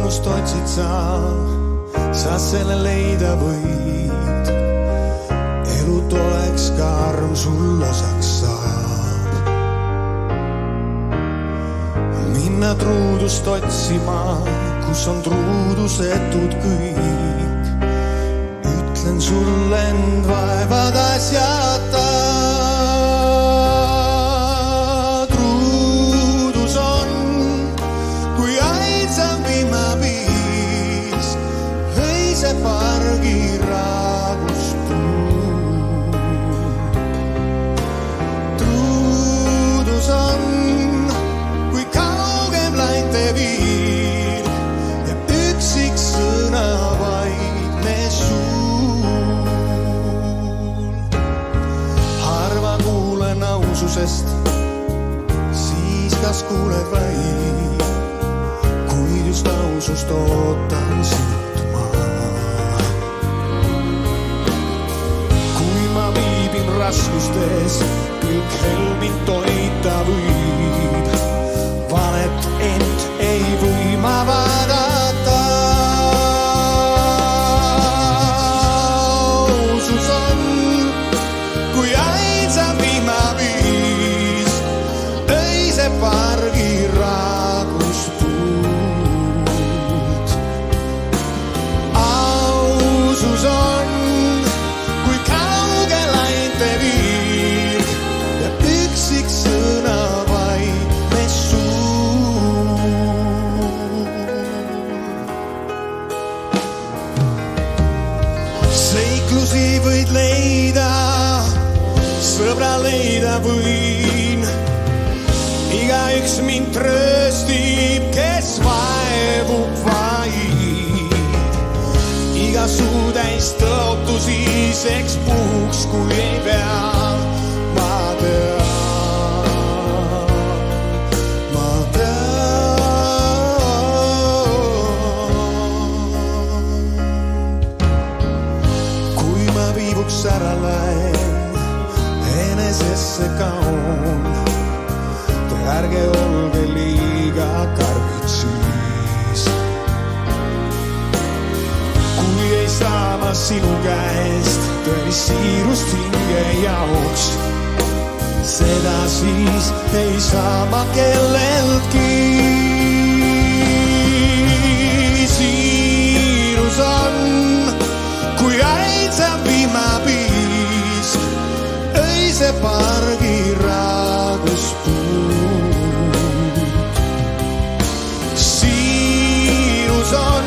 raskust otsid sa selle leida võid. Elut oleks ka arm sul osaks saab. Minna truudust otsima, kus on truudusetud kõik. Ütlen sulle end vaevad asjata. Truudus on, kui ainsam vihmapiis öise pargi raaguspuu. Truudus on, kui kaugem lainte viir ja üksik sõna vaid me suul. Harva kuulen aususest, siis kas kuuled vaid, kuid just ausust ootan sinult ma. Kui ma viibin raskustes, kõik helmid toita võib. Valet ent ei või ma vaadata. Ausus on, kui ainsam vihmapiis öise pargi raaguspuud. Ausus on, kui kauge lainte viir ja üksik sõna vaid me suul. Seiklusi võid leida, sõbra leida võin. Igaüks mind trööstib, kes vaevub vaid. Iga suu täis tõotusi seks puhuks, kui ei pea. Ma kui ma viivuks ära lähen, enesesse kaon. Ärge olge liiga karmid siis. Kui ei saa ma sinu käest tõelist siirust hinge jaoks, seda siis ei saa ma kelleltki. Siirus on, kui ainsam vihmapiis öise pargi raaguspuu. On,